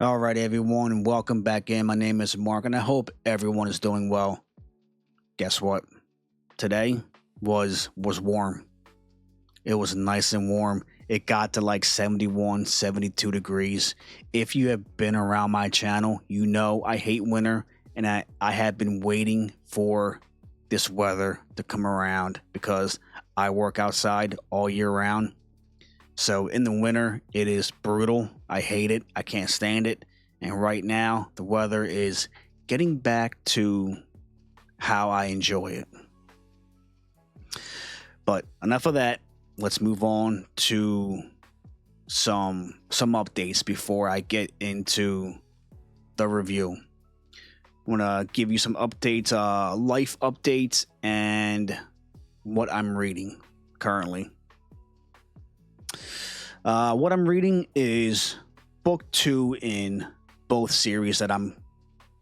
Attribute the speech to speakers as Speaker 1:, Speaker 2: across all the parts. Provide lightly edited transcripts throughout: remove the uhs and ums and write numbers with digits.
Speaker 1: All right, everyone, and welcome back in. My name is Mark, and I hope everyone is doing well. Guess what? Today was warm. It was nice and warm. It got to like 71, 72 degrees. If you have been around my channel, you know I hate winter, and I have been waiting for this weather to come around because I work outside all year round. So in the winter, it is brutal. I hate it. I can't stand it. And right now, the weather is getting back to how I enjoy it. But enough of that. Let's move on to some updates before I get into the review. I want to give you some updates, life updates, and what I'm reading currently. What I'm reading is book 2 in both series that I'm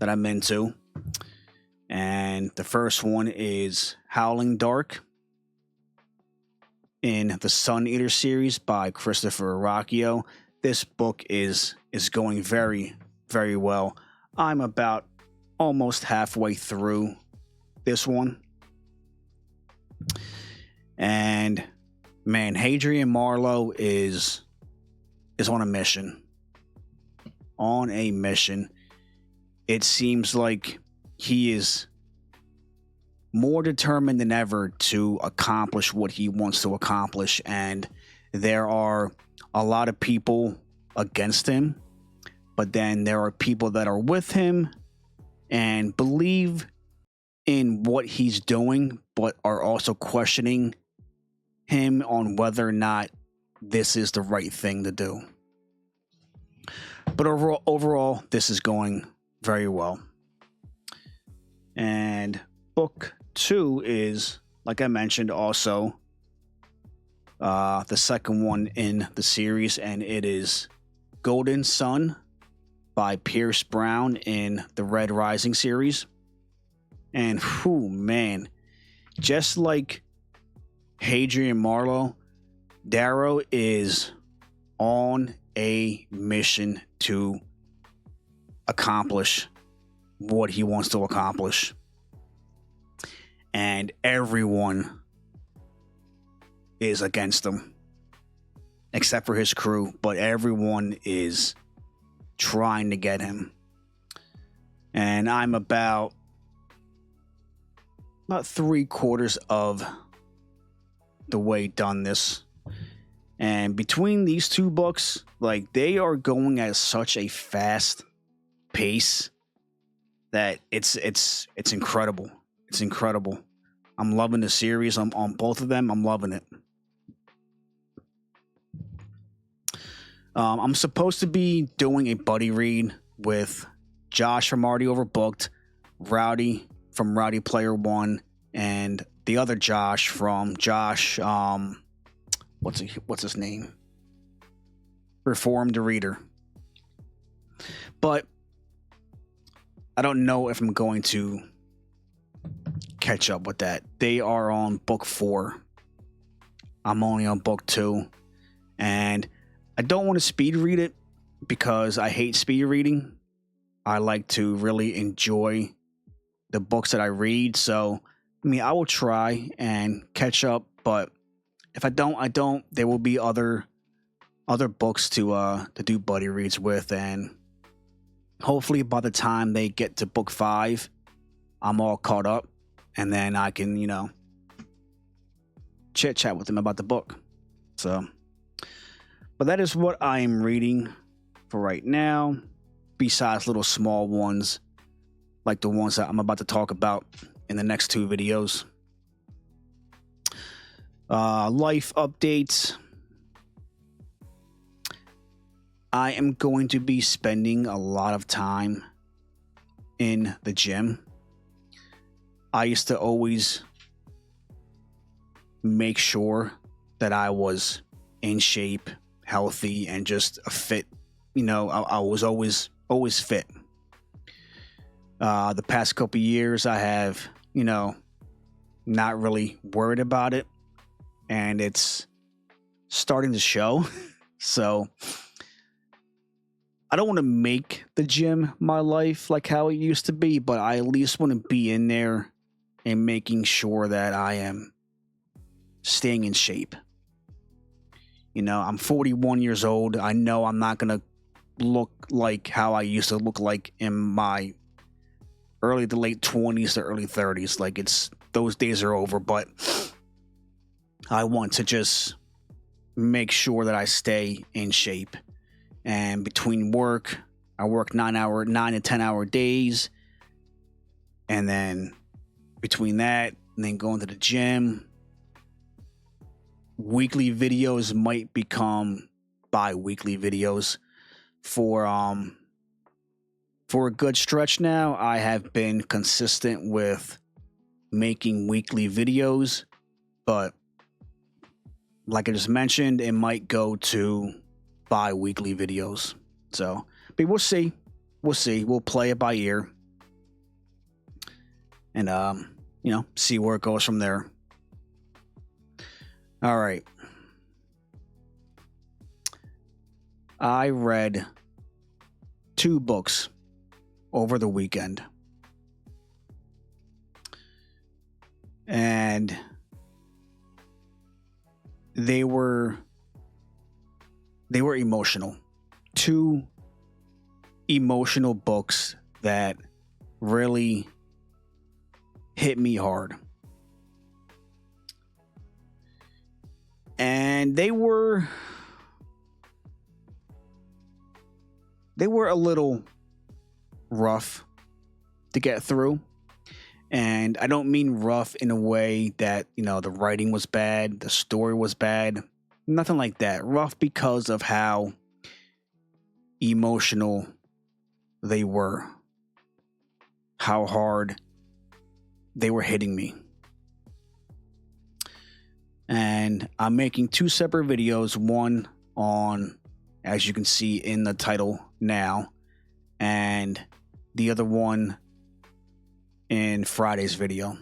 Speaker 1: into, and the first one is Howling Dark in the Sun Eater series by Christopher Arracchio. This book is going very, very well. I'm about almost halfway through this one, and man, Hadrian Marlowe is on a mission. On a mission. It seems like he is more determined than ever to accomplish what he wants to accomplish, and there are a lot of people against him, but then there are people that are with him and believe in what he's doing, but are also questioning him on whether or not this is the right thing to do. But overall, this is going very well. And book 2 is, like I mentioned, also the second one in the series, and it is Golden Sun by Pierce Brown in the Red Rising series. And whew, man, just like Hadrian Marlowe, Darrow is on a mission to accomplish what he wants to accomplish. And everyone is against him, except for his crew, but everyone is trying to get him. And I'm about 3/4 of the way done this, and between these two books, like, they are going at such a fast pace that it's incredible. It's incredible. I'm loving the series. I'm on both of them. I'm loving it. I'm supposed to be doing a buddy read with Josh from Already Overbooked, Rowdy from Rowdy Player One, and the other Josh from Josh, what's his name? Reformed Reader. But I don't know if I'm going to catch up with that. They are on book 4. I'm only on book 2. And I don't want to speed read it because I hate speed reading. I like to really enjoy the books that I read. So, I mean, I will try and catch up, but if I don't. There will be other books to do buddy reads with, and hopefully by the time they get to book 5, I'm all caught up, and then I can, chit chat with them about the book. So, but that is what I am reading for right now, besides little small ones like the ones that I'm about to talk about in the next 2 videos. Life updates. I am going to be spending a lot of time in the gym. I used to always make sure that I was in shape, healthy, and just a fit. I was always fit. The past couple years, I have, not really worried about it, and it's starting to show. So I don't want to make the gym my life like how it used to be, but I at least want to be in there and making sure that I am staying in shape. You know, I'm 41 years old. I know I'm not going to look like how I used to look like in my early to late 20s to early 30s. Like, it's those days are over, but I want to just make sure that I stay in shape. And between work, I work 9 to 10 hour days. And then between that and then going to the gym, weekly videos might become bi-weekly videos. For a good stretch now, I have been consistent with making weekly videos, but like I just mentioned, it might go to bi-weekly videos. So, but we'll see. We'll play it by ear, and see where it goes from there. All right. I read 2 books over the weekend, and they were emotional. 2 emotional books that really hit me hard. And they were a little rough to get through. And I don't mean rough in a way that, the writing was bad, the story was bad, nothing like that. Rough because of how emotional they were, how hard they were hitting me. And I'm making 2 separate videos, one on, as you can see in the title now, and the other one in Friday's video.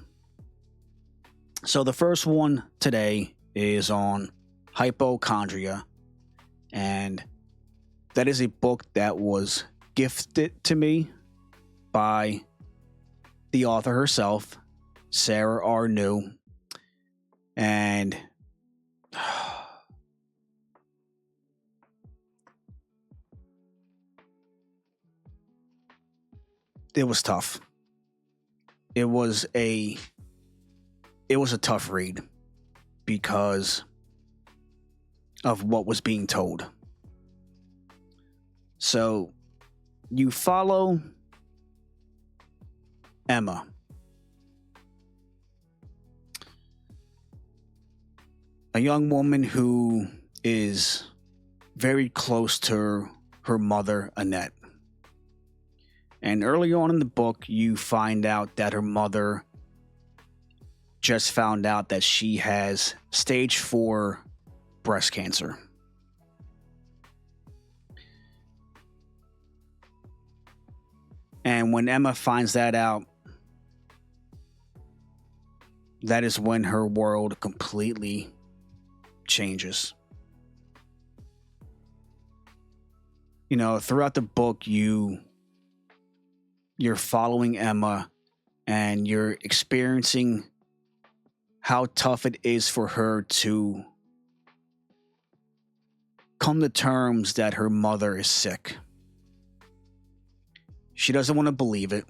Speaker 1: So the first one today is on Hypochondria, and that is a book that was gifted to me by the author herself, Sarah R. New. And it was tough. It was a tough read because of what was being told. So you follow Emma. A young woman who is very close to her mother, Annette. And early on in the book, you find out that her mother just found out that she has stage 4 breast cancer. And when Emma finds that out, that is when her world completely changes. Throughout the book, you're following Emma and you're experiencing how tough it is for her to come to terms that her mother is sick. She doesn't want to believe it.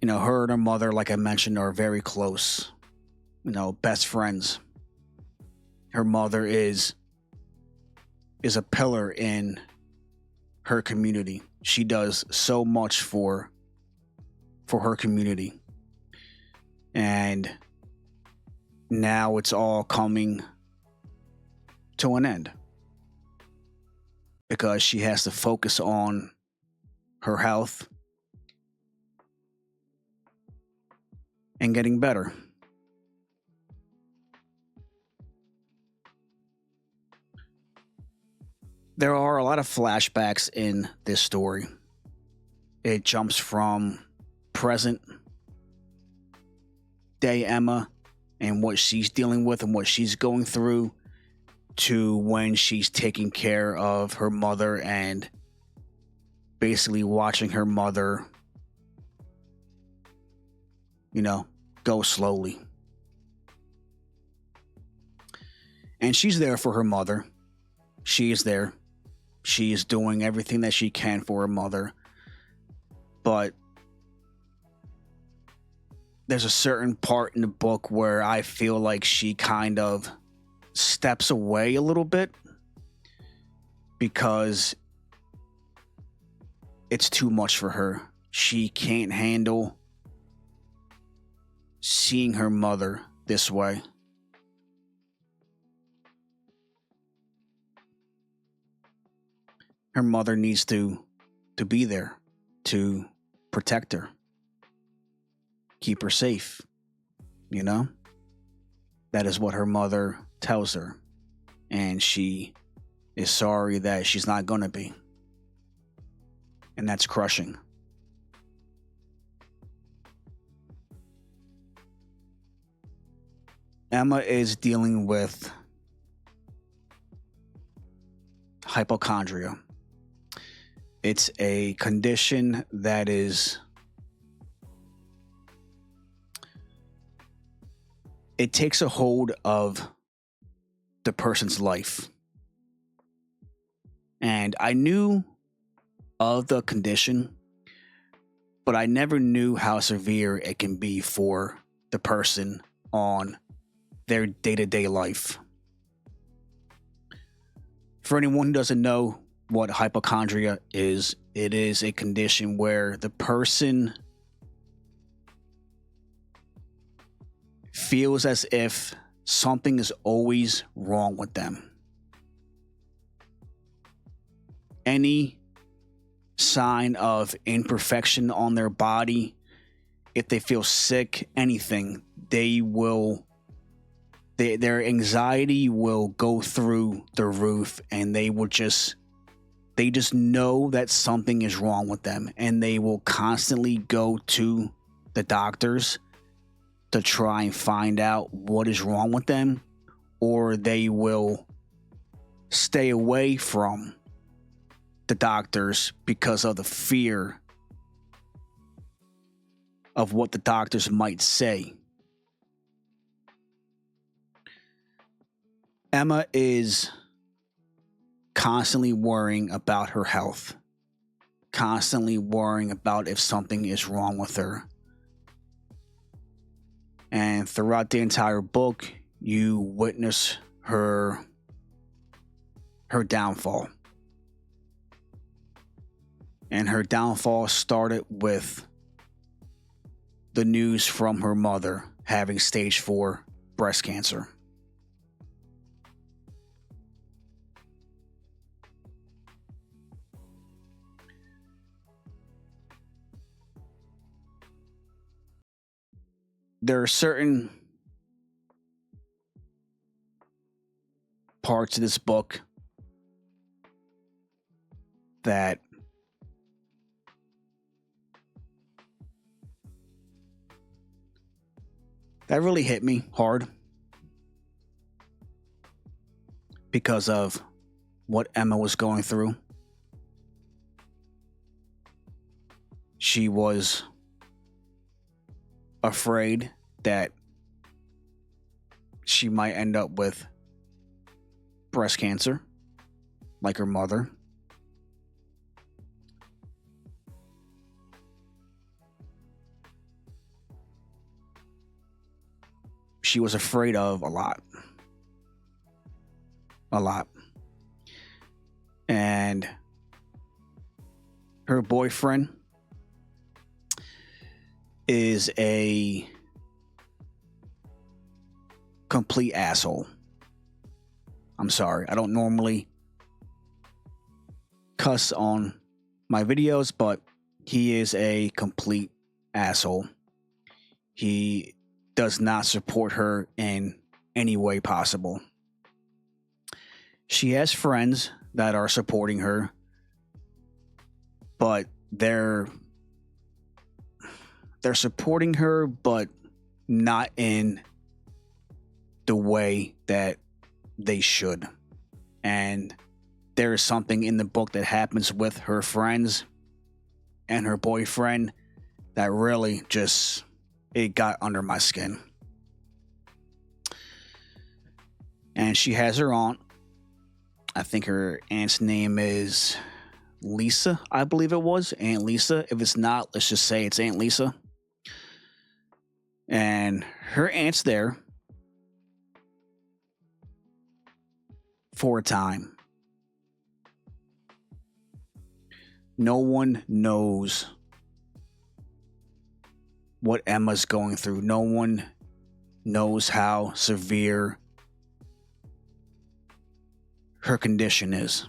Speaker 1: Her and her mother, like I mentioned, are very close. Best friends. Her mother is a pillar in her community. She does so much for her community. And now it's all coming to an end because she has to focus on her health and getting better. There are a lot of flashbacks in this story. It jumps from present day Emma and what she's dealing with and what she's going through to when she's taking care of her mother and basically watching her mother, go slowly. And she's there for her mother. She is there. She is doing everything that she can for her mother. But there's a certain part in the book where I feel like she kind of steps away a little bit because it's too much for her. She can't handle seeing her mother this way. Her mother needs to be there to protect her, keep her safe, That is what her mother tells her. And she is sorry that she's not going to be. And that's crushing. Emma is dealing with hypochondria. It's a condition that it takes a hold of the person's life. And I knew of the condition, but I never knew how severe it can be for the person on their day-to-day life. For anyone who doesn't know what hypochondria is, it is a condition where the person feels as if something is always wrong with them. Any sign of imperfection on their body, if they feel sick, anything, their anxiety will go through the roof, and they just know that something is wrong with them, and they will constantly go to the doctors to try and find out what is wrong with them, or they will stay away from the doctors because of the fear of what the doctors might say. Emma is constantly worrying about her health, constantly worrying about if something is wrong with her. And throughout the entire book, you witness her downfall. And her downfall started with the news from her mother having stage 4 breast cancer. There are certain parts of this book that really hit me hard because of what Emma was going through. She was afraid that she might end up with breast cancer, like her mother. She was afraid of a lot. And her boyfriend is a complete asshole. I'm sorry. I don't normally cuss on my videos, but he is a complete asshole. He does not support her in any way possible. She has friends that are supporting her, but they're supporting her, but not in the way that they should. And there is something in the book that happens with her friends and her boyfriend that really just, it got under my skin. And she has her aunt. I think her aunt's name is Lisa, I believe it was. Aunt Lisa. If it's not, let's just say it's Aunt Lisa. And her aunt's there for a time. No one knows what Emma's going through. No one knows how severe her condition is.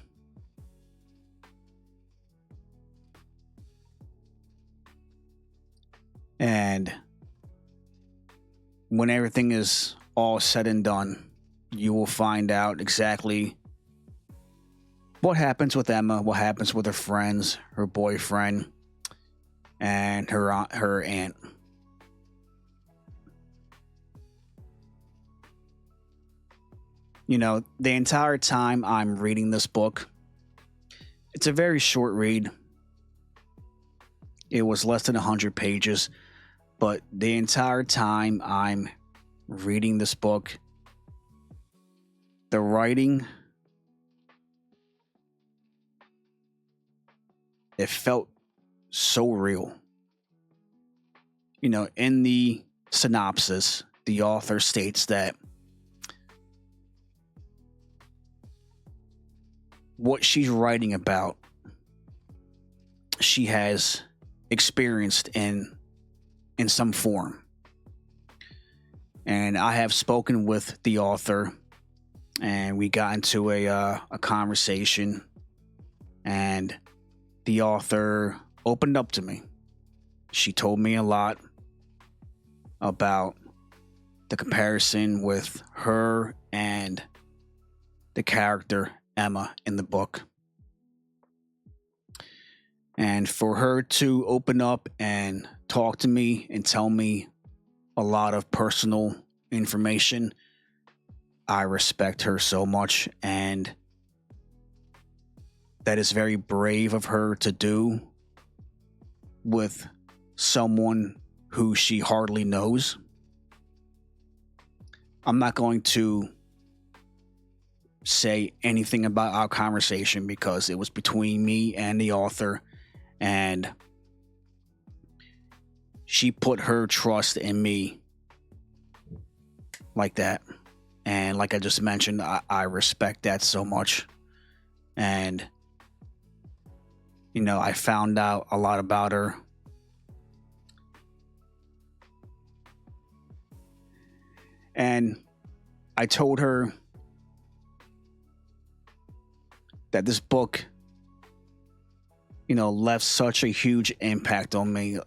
Speaker 1: And when everything is all said and done, you will find out exactly what happens with Emma, what happens with her friends, her boyfriend, and her aunt. You know, the entire time I'm reading this book, it's a very short read. It was less than 100 pages, but the entire time I'm reading this book, the writing, it felt so real. You know, in the synopsis, the author states that what she's writing about, she has experienced in some form. And I have spoken with the author, and we got into a conversation, and the author opened up to me. She told me a lot about the comparison with her and the character Emma in the book. And for her to open up and talk to me and tell me a lot of personal information, I respect her so much, and that is very brave of her to do with someone who she hardly knows. I'm not going to say anything about our conversation because it was between me and the author, and she put her trust in me like that. And like I just mentioned, I respect that so much. And, you know, I found out a lot about her. And I told her that this book, you know, left such a huge impact on me.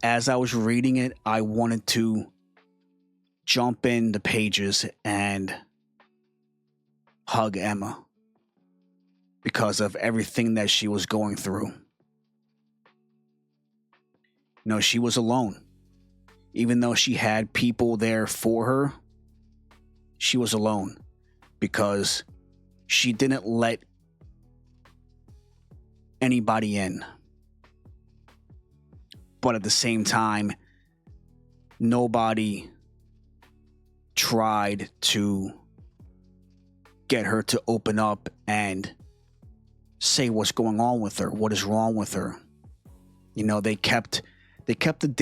Speaker 1: As I was reading it, I wanted to jump in the pages and hug Emma because of everything that she was going through. You know, she was alone. Even though she had people there for her, she was alone because she didn't let anybody in. But at the same time, nobody tried to get her to open up and say what's going on with her, what is wrong with her. You know, they kept the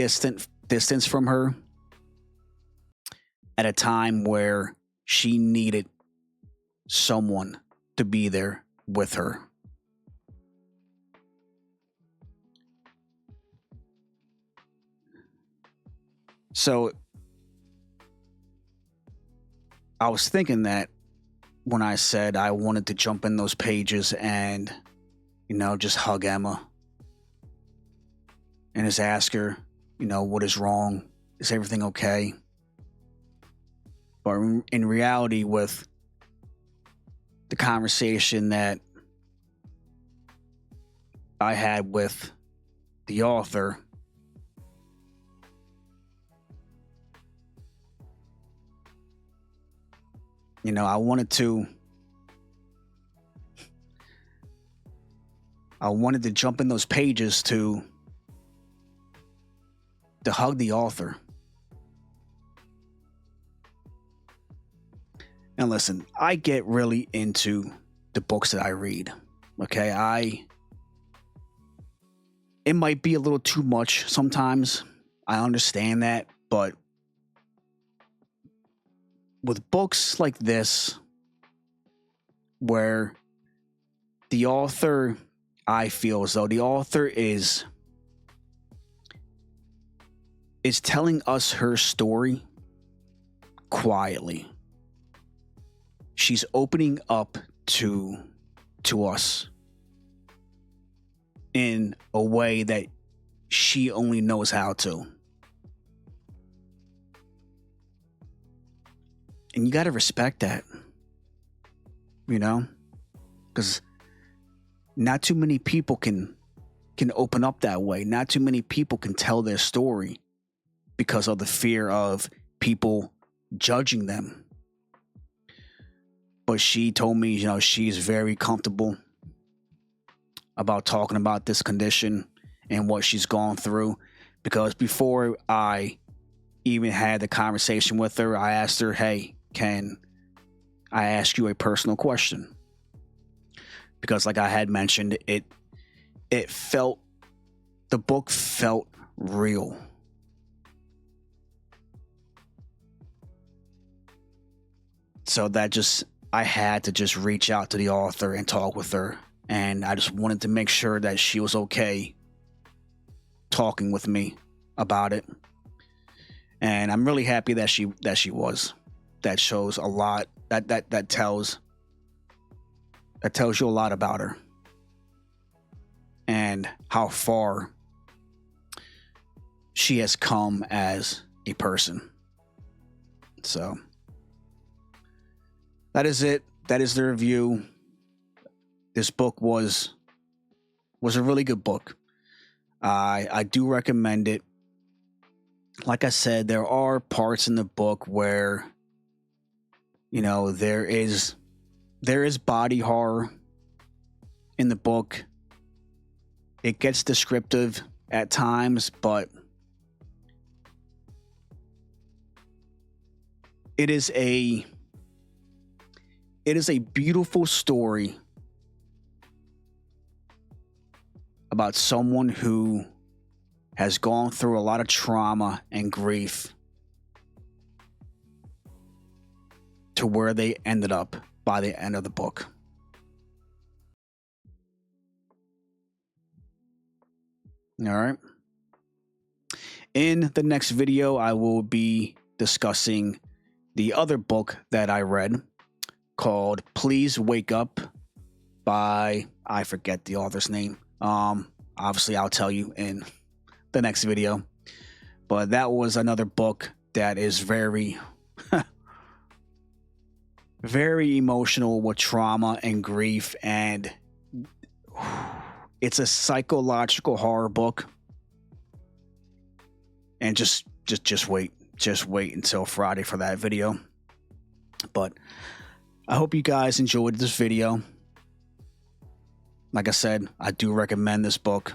Speaker 1: distance from her at a time where she needed someone to be there with her. So I was thinking that when I said I wanted to jump in those pages and, you know, just hug Emma and just ask her, you know, what is wrong? Is everything okay? But in reality, with the conversation that I had with the author, you know, I wanted to I wanted to jump in those pages to hug the author. And listen, I get really into the books that I read. Okay, it might be a little too much sometimes. I understand that, but with books like this, where the author, I feel as though the author is telling us her story quietly. She's opening up to us in a way that she only knows how to. And you got to respect that, you know, because not too many people can open up that way. Not too many people can tell their story because of the fear of people judging them. But she told me, you know, she's very comfortable about talking about this condition and what she's gone through. Because before I even had the conversation with her, I asked her, hey, can I ask you a personal question? Because like I had mentioned, the book felt real. So I had to just reach out to the author and talk with her. And I just wanted to make sure that she was okay talking with me about it. And I'm really happy that she was. That shows a lot. That tells you a lot about her and how far she has come as a person. So that is it. That is the review. This book was a really good book. I do recommend it. Like I said, there are parts in the book where, you know, there is body horror in the book. It gets descriptive at times, but it is a beautiful story about someone who has gone through a lot of trauma and grief to where they ended up by the end of the book. All right. In the next video, I will be discussing the other book that I read called Please Wake Up by, I forget the author's name. Obviously I'll tell you in the next video. But that was another book that is very very emotional with trauma and grief, and it's a psychological horror book. And just wait until Friday for that video. But I hope you guys enjoyed this video. Like I said, I do recommend this book.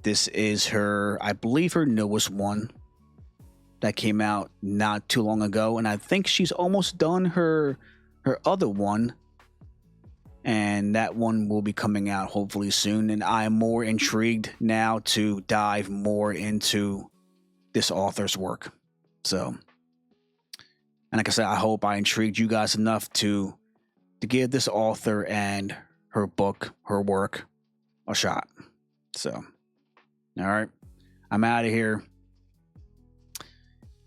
Speaker 1: This is I believe her newest one that came out not too long ago. And I think she's almost done her other one. And that one will be coming out hopefully soon. And I am more intrigued now to dive more into this author's work. So, and like I said, I hope I intrigued you guys enough to give this author and her book, her work, a shot. So, all right, I'm out of here.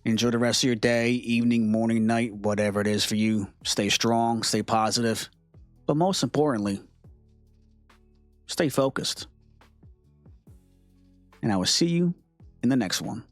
Speaker 1: Enjoy the rest of your day, evening, morning, night, whatever it is for you. Stay strong, stay positive, but most importantly, stay focused. And I will see you in the next one.